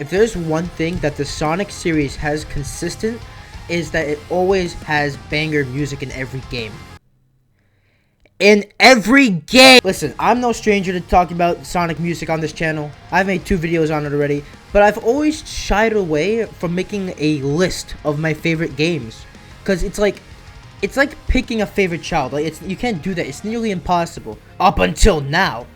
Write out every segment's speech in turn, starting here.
If there's one thing that the Sonic series has consistent, is that it always has banger music in every game. In every game! Listen, I'm no stranger to talking about Sonic music on this channel. I've made 2 videos on it already, but I've always shied away from making a list of my favorite games. Because it's like picking a favorite child. Like, you can't do that. It's nearly impossible. Up until now,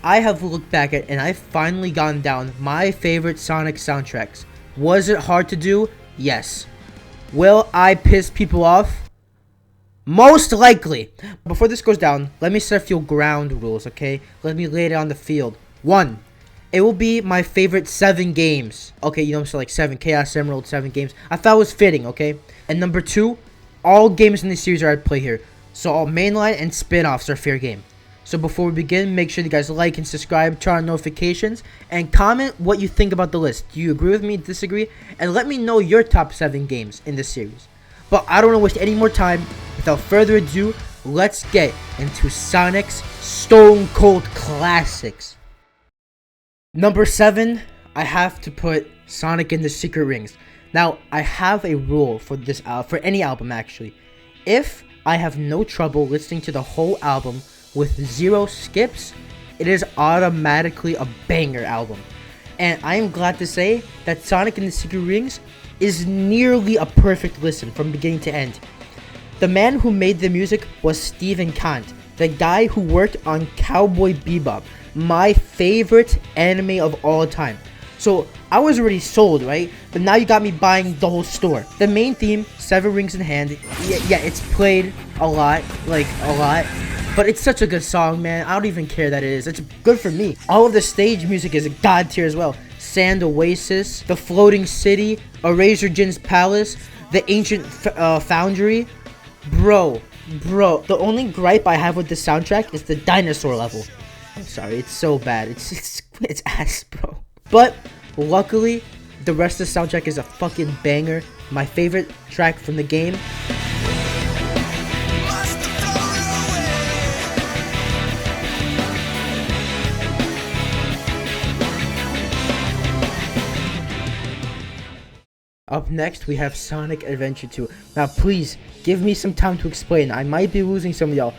I have looked back at and I've finally gone down my favorite Sonic soundtracks. Was it hard to do? Yes. Will I piss people off? Most likely. Before this goes down, let me set a few ground rules, okay? Let me lay it on the field. 1. It will be my favorite 7 games. Okay, you know, so like 7 Chaos Emerald, 7 games. I thought it was fitting, okay? And number 2, all games in the series are at play here. So all mainline and spin-offs are fair game. So before we begin, make sure you guys like and subscribe, turn on notifications, and comment what you think about the list. Do you agree with me, disagree? And let me know your top 7 games in this series. But I don't want to waste any more time. Without further ado, let's get into Sonic's Stone Cold Classics. Number 7, I have to put Sonic and the Secret Rings. Now, I have a rule for this for any album actually. If I have no trouble listening to the whole album with 0 skips, it is automatically a banger album. And I am glad to say that Sonic and the Secret Rings is nearly a perfect listen from beginning to end. The man who made the music was Steven Kant, the guy who worked on Cowboy Bebop, my favorite anime of all time. So I was already sold, right? But now you got me buying the whole store. The main theme, 7 Rings in Hand, yeah, it's played a lot, but it's such a good song, man. I don't even care that it is. It's good for me. All of the stage music is god tier as well. Sand Oasis, the Floating City, Eraser Jin's Palace, the Ancient Foundry. Bro, the only gripe I have with the soundtrack is the dinosaur level. I'm sorry, it's so bad. It's ass, bro. But luckily, the rest of the soundtrack is a fucking banger. My favorite track from the game. Up next, we have Sonic Adventure 2. Now, please, give me some time to explain. I might be losing some of y'all.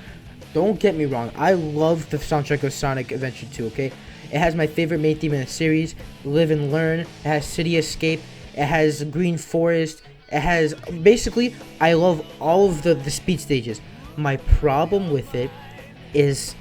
Don't get me wrong. I love the soundtrack of Sonic Adventure 2, okay? It has my favorite main theme in the series, Live and Learn. It has City Escape. It has Green Forest. It has... Basically, I love all of the speed stages. My problem with it is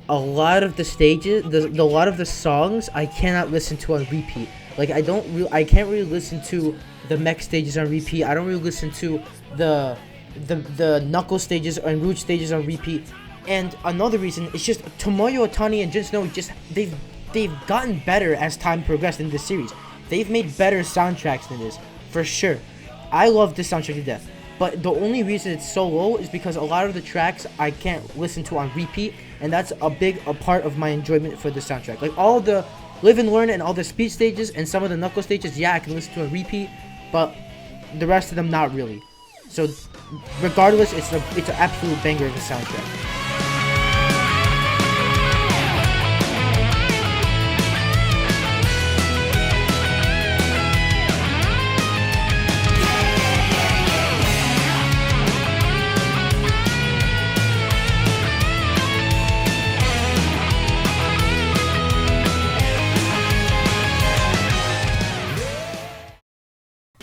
a lot of the stages, a lot of the songs, I cannot listen to on repeat. Like, I can't really listen to the mech stages on repeat. I don't really listen to the Knuckles stages and Rouge stages on repeat. And another reason is just Tomoyo Otani and Jin Snow, they've gotten better as time progressed in this series. They've made better soundtracks than this, for sure. I love this soundtrack to death. But the only reason it's so low is because a lot of the tracks I can't listen to on repeat, and that's a part of my enjoyment for the soundtrack. Like all the Live and Learn and all the speed stages and some of the Knuckles stages, yeah, I can listen to on repeat, but the rest of them not really. So regardless, it's an absolute banger of a soundtrack.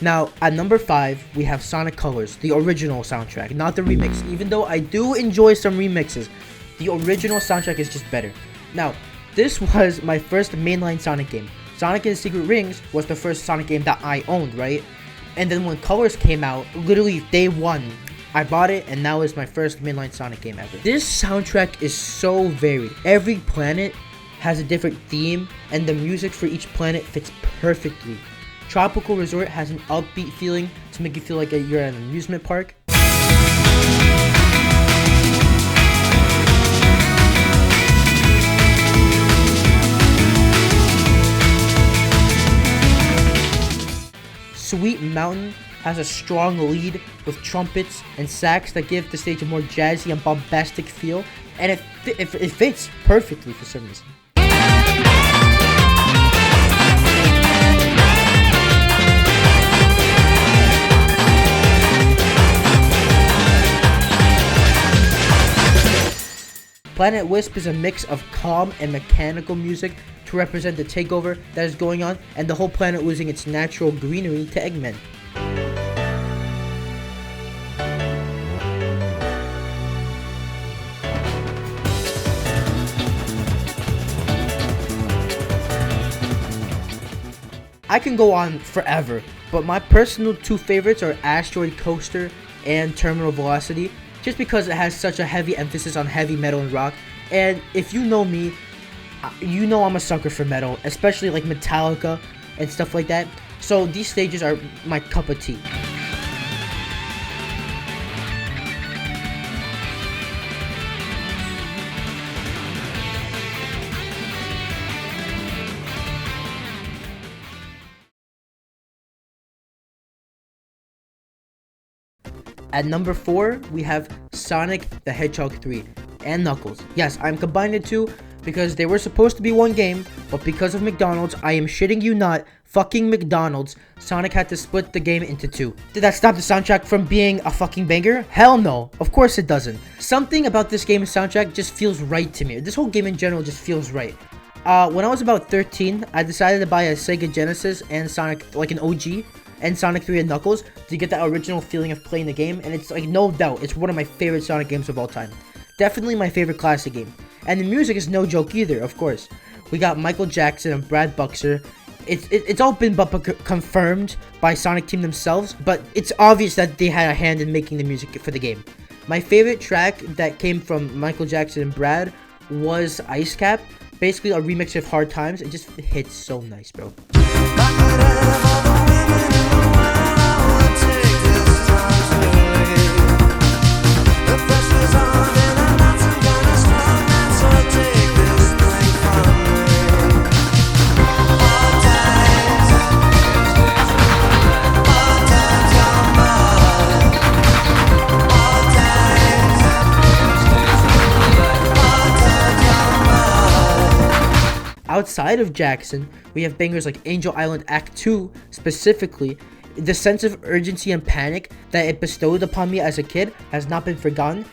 Now, at number 5, we have Sonic Colors, the original soundtrack, not the remix. Even though I do enjoy some remixes, the original soundtrack is just better. Now, this was my first mainline Sonic game. Sonic and the Secret Rings was the first Sonic game that I owned, right? And then when Colors came out, literally day 1, I bought it, and now it's my first mainline Sonic game ever. This soundtrack is so varied. Every planet has a different theme, and the music for each planet fits perfectly. Tropical Resort has an upbeat feeling to make you feel like you're at an amusement park. Sweet Mountain has a strong lead with trumpets and sax that give the stage a more jazzy and bombastic feel, and it fits perfectly for some reason. Planet Wisp is a mix of calm and mechanical music to represent the takeover that is going on and the whole planet losing its natural greenery to Eggman. I can go on forever, but my personal two favorites are Asteroid Coaster and Terminal Velocity, just because it has such a heavy emphasis on heavy metal and rock. And if you know me, you know I'm a sucker for metal, especially like Metallica and stuff like that. So these stages are my cup of tea. At number 4, we have Sonic the Hedgehog 3 and Knuckles. Yes, I'm combining the two because they were supposed to be one game, but because of McDonald's, I am shitting you not, fucking McDonald's, Sonic had to split the game into two. Did that stop the soundtrack from being a fucking banger? Hell no, of course it doesn't. Something about this game's soundtrack just feels right to me. This whole game in general just feels right. When I was about 13, I decided to buy a Sega Genesis and Sonic, like an OG, and Sonic 3 and Knuckles to get that original feeling of playing the game, and it's like no doubt, it's one of my favorite Sonic games of all time. Definitely my favorite classic game. And the music is no joke either, of course. We got Michael Jackson and Brad Buxer. It's all been confirmed by Sonic Team themselves, but it's obvious that they had a hand in making the music for the game. My favorite track that came from Michael Jackson and Brad was Ice Cap, basically a remix of Hard Times. It just hits so nice, bro. Outside of Jackson, we have bangers like Angel Island Act 2, specifically. The sense of urgency and panic that it bestowed upon me as a kid has not been forgotten.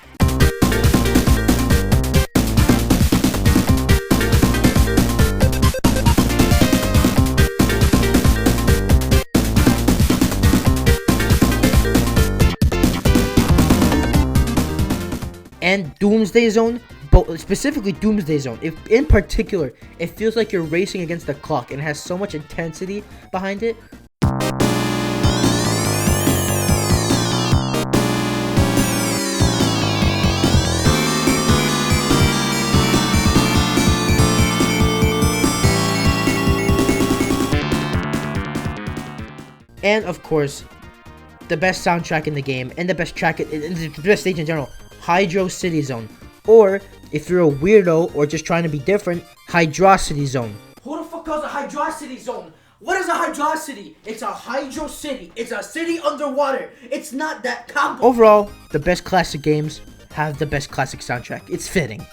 And Doomsday Zone, specifically Doomsday Zone, in particular, it feels like you're racing against the clock and it has so much intensity behind it. And of course, the best soundtrack in the game and the best track in the best stage in general, Hydro City Zone. Or, if you're a weirdo or just trying to be different, Hydrocity Zone. Who the fuck calls a Hydrocity Zone? What is a Hydrocity? It's a Hydro City. It's a city underwater. It's not that complicated. Overall, the best classic games have the best classic soundtrack. It's fitting.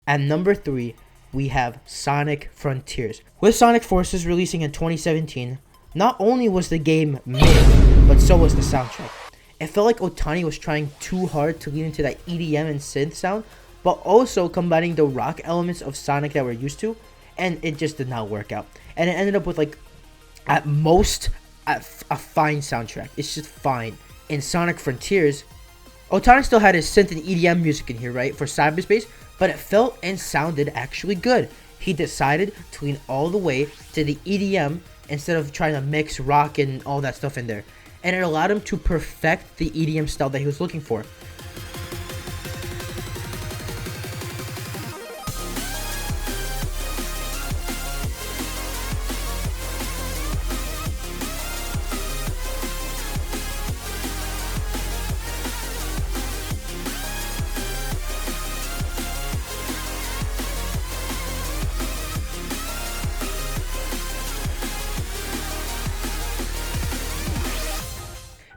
At number 3, we have Sonic Frontiers. With Sonic Forces releasing in 2017, not only was the game mid, but so was the soundtrack. It felt like Otani was trying too hard to lean into that EDM and synth sound, but also combining the rock elements of Sonic that we're used to, and it just did not work out. And it ended up with, like, at most, a fine soundtrack. It's just fine. In Sonic Frontiers, Otani still had his synth and EDM music in here, right, for cyberspace, but it felt and sounded actually good. He decided to lean all the way to the EDM instead of trying to mix rock and all that stuff in there. And it allowed him to perfect the EDM style that he was looking for.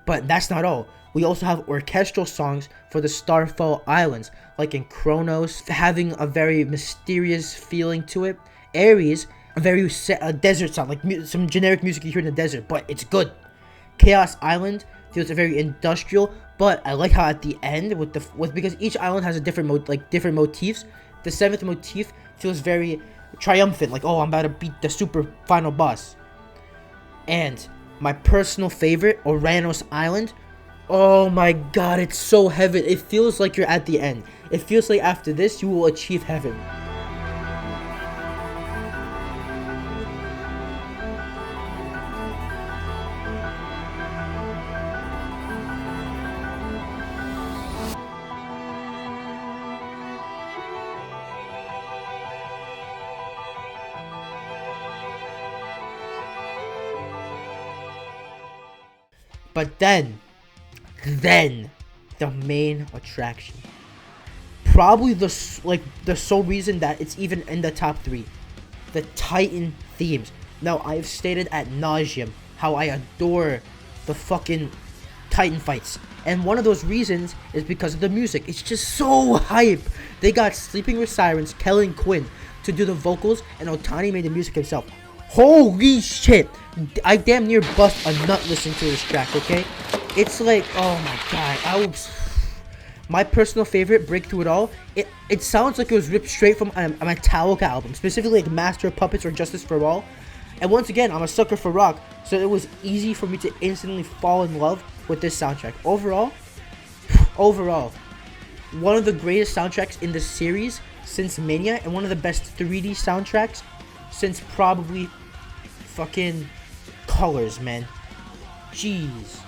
But that's not all. We also have orchestral songs for the Starfall Islands, like in Chronos, having a very mysterious feeling to it. Ares, a very desert sound, like some generic music you hear in the desert, but it's good. Chaos Island feels very industrial, but I like how at the end because each island has a different different motifs. The 7th motif feels very triumphant, like, oh, I'm about to beat the super final boss. And my personal favorite, Oranos Island. Oh my god, it's so heaven. It feels like you're at the end. It feels like after this you will achieve heaven. But then the main attraction, probably the sole reason that it's even in the top 3, the Titan themes. Now, I've stated ad nauseum how I adore the fucking Titan fights, and one of those reasons is because of the music. It's just so hype. They got Sleeping with Sirens, Kellen Quinn to do the vocals, and Otani made the music himself. Holy shit, I damn near bust a nut listening to this track, okay? It's like, oh my god, my personal favorite, Break Through It All, it sounds like it was ripped straight from a Metallica album, specifically like Master of Puppets or Justice for All. And once again, I'm a sucker for rock, so it was easy for me to instantly fall in love with this soundtrack. Overall, one of the greatest soundtracks in the series since Mania, and one of the best 3D soundtracks since probably fucking Colors, man. Jeez.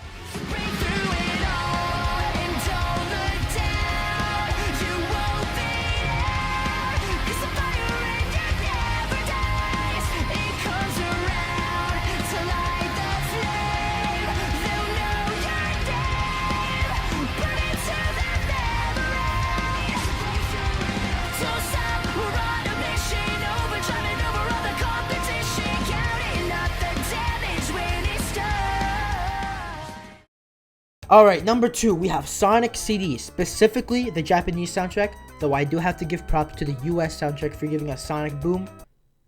Alright, number 2, we have Sonic CD, specifically the Japanese soundtrack, though I do have to give props to the US soundtrack for giving us Sonic Boom.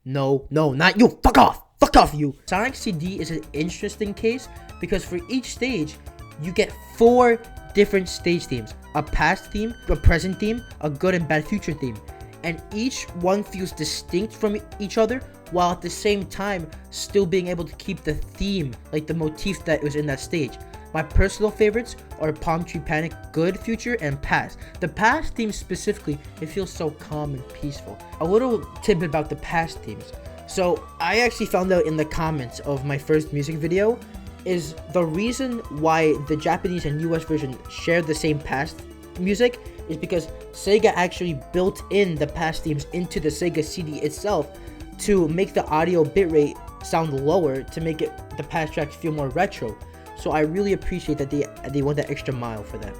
No, not you, fuck off you. Sonic CD is an interesting case because for each stage, you get 4 different stage themes. A past theme, a present theme, a good and bad future theme. And each one feels distinct from each other, while at the same time still being able to keep the theme, like the motif that was in that stage. My personal favorites are Palm Tree Panic, Good, Future, and Past. The Past theme specifically, it feels so calm and peaceful. A little tidbit about the Past themes. So, I actually found out in the comments of my first music video, is the reason why the Japanese and US version share the same Past music is because Sega actually built in the Past themes into the Sega CD itself to make the audio bitrate sound lower to make the Past tracks feel more retro. So I really appreciate that they went that extra mile for that.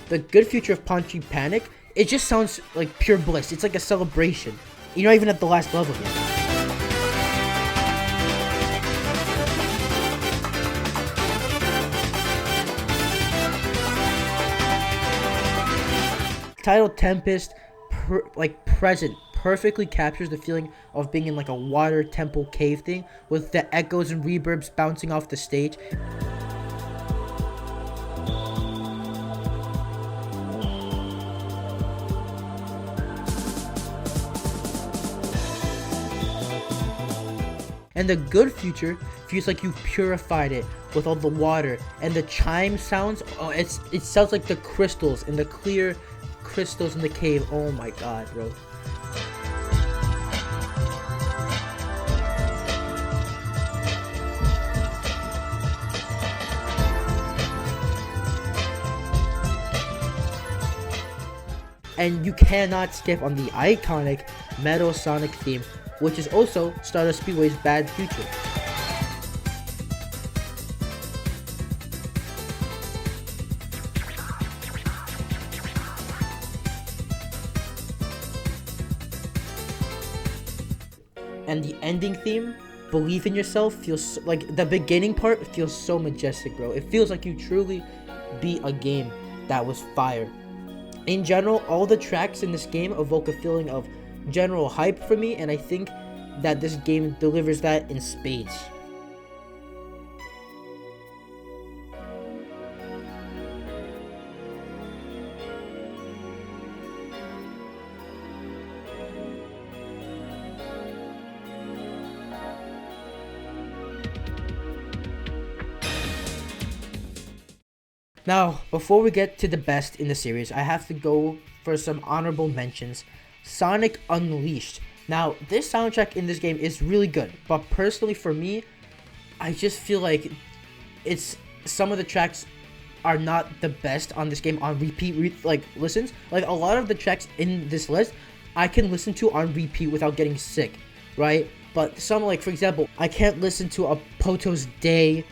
The Good Future of Palm Tree Panic, it just sounds like pure bliss. It's like a celebration. You're not even at the last level yet. Title Tempest, present, perfectly captures the feeling of being in like a water temple cave thing with the echoes and reverbs bouncing off the stage. And the Good Future feels like you purified it with all the water and the chime sounds. Oh, it sounds like the crystals in the clear crystals in the cave. Oh my god, bro. And you cannot skip on the iconic Metal Sonic theme, which is also Stardust Speedway's Bad Future. And the ending theme, Believe in Yourself, feels like the beginning part feels so majestic, bro. It feels like you truly beat a game that was fire. In general, all the tracks in this game evoke a feeling of general hype for me, and I think that this game delivers that in spades. Now, before we get to the best in the series, I have to go for some honorable mentions. Sonic Unleashed. Now, this soundtrack in this game is really good, but personally for me, I just feel like some of the tracks are not the best on this game on repeat listens. Like a lot of the tracks in this list, I can listen to on repeat without getting sick, right? But some, like for example, I can't listen to a Poto's Day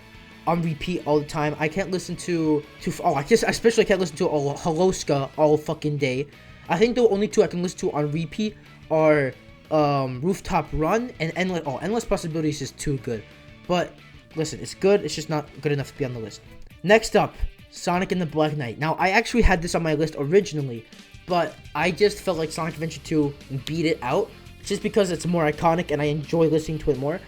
on repeat all the time. I can't listen to I especially can't listen to a Haloska all fucking day. I think the only two I can listen to on repeat are Rooftop Run and Endless Possibilities is too good. But listen, it's good, it's just not good enough to be on the list. Next up, Sonic and the Black Knight. Now, I actually had this on my list originally, but I just felt like Sonic Adventure 2 beat it out just because it's more iconic and I enjoy listening to it more.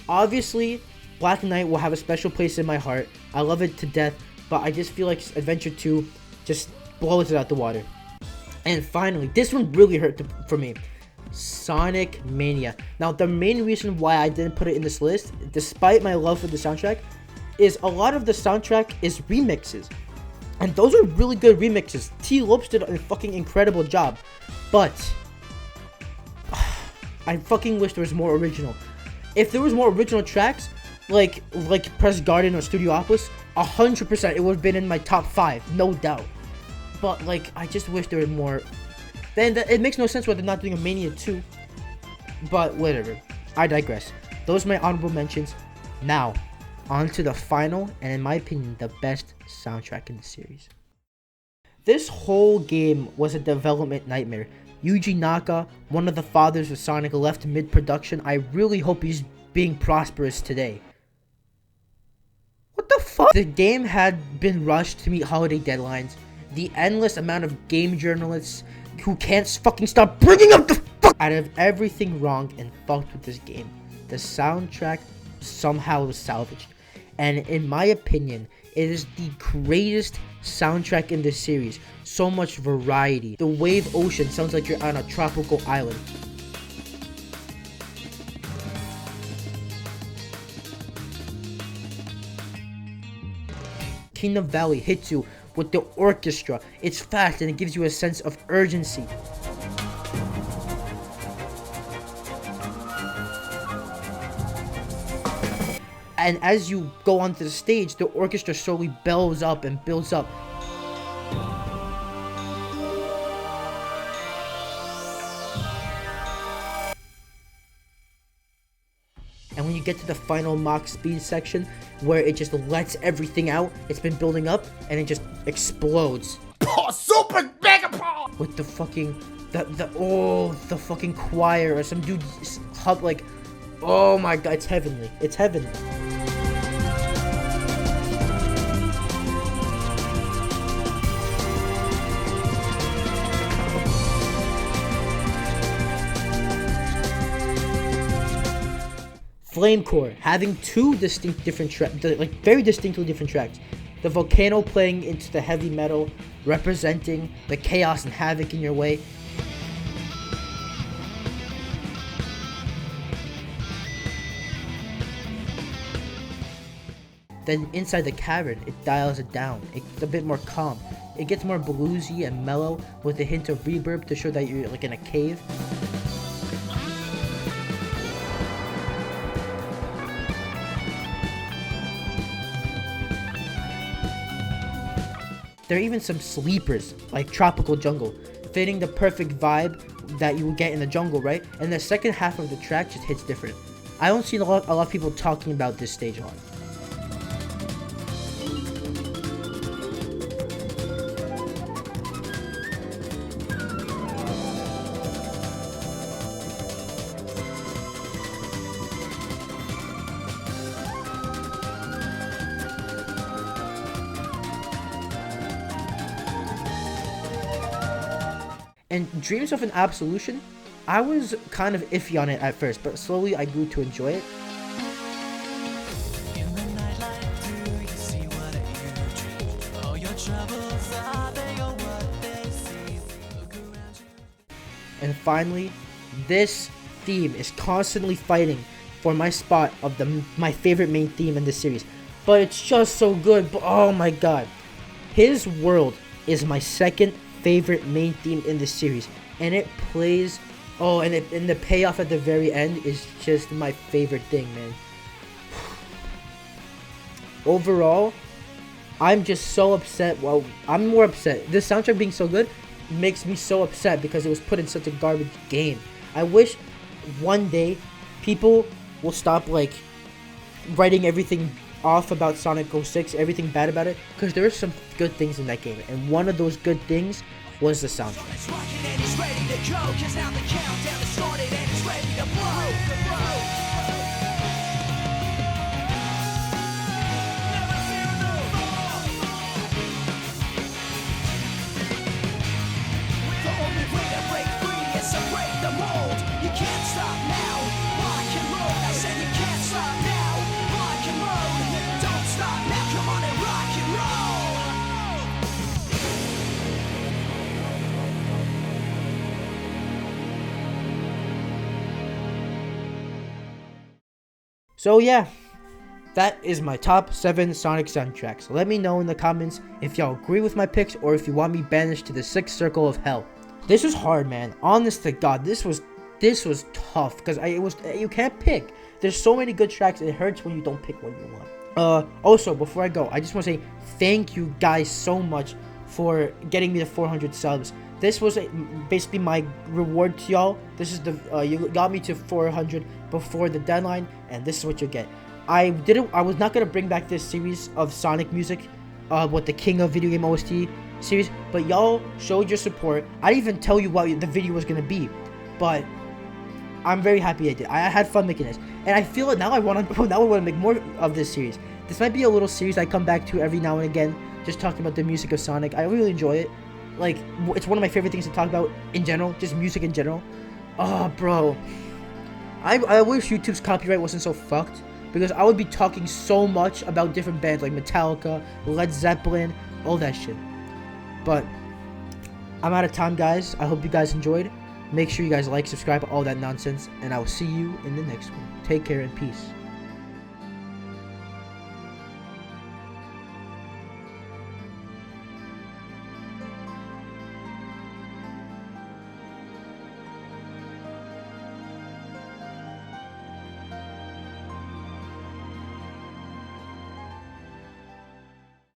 Obviously, Black Knight will have a special place in my heart. I love it to death, but I just feel like Adventure 2 just blows it out the water. And finally, this one really hurt for me. Sonic Mania. Now, the main reason why I didn't put it in this list, despite my love for the soundtrack, is a lot of the soundtrack is remixes. And those are really good remixes. T. Lopes did a fucking incredible job. But I fucking wish there was more original. If there was more original tracks, like Press Garden or Studiopolis, 100% it would have been in my top 5, no doubt. But like, I just wish there was more. Then it makes no sense why they're not doing a Mania 2. But whatever, I digress. Those are my honorable mentions. Now, on to the final, and in my opinion, the best soundtrack in the series. This whole game was a development nightmare. Yuji Naka, one of the fathers of Sonic, left mid-production. I really hope he's being prosperous today. What the fuck? The game had been rushed to meet holiday deadlines. The endless amount of game journalists who can't fucking stop bringing up the fuck out of everything wrong and fucked with this game. The soundtrack somehow was salvaged. And in my opinion, it is the greatest soundtrack in this series. So much variety. The wave ocean sounds like you're on a tropical island. Kingdom Valley hits you with the orchestra. It's fast and it gives you a sense of urgency. And as you go onto the stage, the orchestra slowly bells up and builds up. And when you get to the final Mach speed section, where it just lets everything out, it's been building up, and it just explodes. Super Mega Paw! With the fucking, the fucking choir, or some dude like, oh my god, it's heavenly. It's heavenly. Flame Core, having two distinct different tracks, like very distinctly different tracks. The volcano playing into the heavy metal, representing the chaos and havoc in your way. Then inside the cavern, it dials it down. It's a bit more calm. It gets more bluesy and mellow with a hint of reverb to show that you're like in a cave. There are even some sleepers, like Tropical Jungle, fitting the perfect vibe that you would get in the jungle, right? And the second half of the track just hits different. I don't see a lot of people talking about this stage a lot. And Dreams of an Absolution, I was kind of iffy on it at first, but slowly I grew to enjoy it. And finally, this theme is constantly fighting for my spot of my favorite main theme in this series. But it's just so good. But oh my god. His World is my second favorite main theme in this series. And it plays... Oh, and the payoff at the very end is just my favorite thing, man. Overall, I'm just so upset. Well, I'm more upset. This soundtrack being so good makes me so upset because it was put in such a garbage game. I wish one day people will stop like writing everything off about Sonic 06, everything bad about it, because there are some good things in that game, and one of those good things was the soundtrack. So yeah, that is my top 7 Sonic soundtracks. Let me know in the comments if y'all agree with my picks or if you want me banished to the 6th circle of hell. This was hard, man. Honest to God, this was tough because you can't pick. There's so many good tracks. It hurts when you don't pick one you want. Also, before I go, I just want to say thank you guys so much for getting me to 400 subs. This was basically my reward to y'all. This is you got me to 400 before the deadline, and this is what you get. I was not gonna bring back this series of Sonic music, with the King of Video Game OST series, but y'all showed your support. I didn't even tell you what the video was gonna be, but I'm very happy I did. I had fun making this, and I feel it now. I want to make more of this series. This might be a little series I come back to every now and again, just talking about the music of Sonic. I really enjoy it. Like, it's one of my favorite things to talk about in general, just music in general. Oh, bro. I wish YouTube's copyright wasn't so fucked, because I would be talking so much about different bands like Metallica, Led Zeppelin, all that shit. But I'm out of time, guys. I hope you guys enjoyed. Make sure you guys like, subscribe, all that nonsense, and I will see you in the next one. Take care and peace.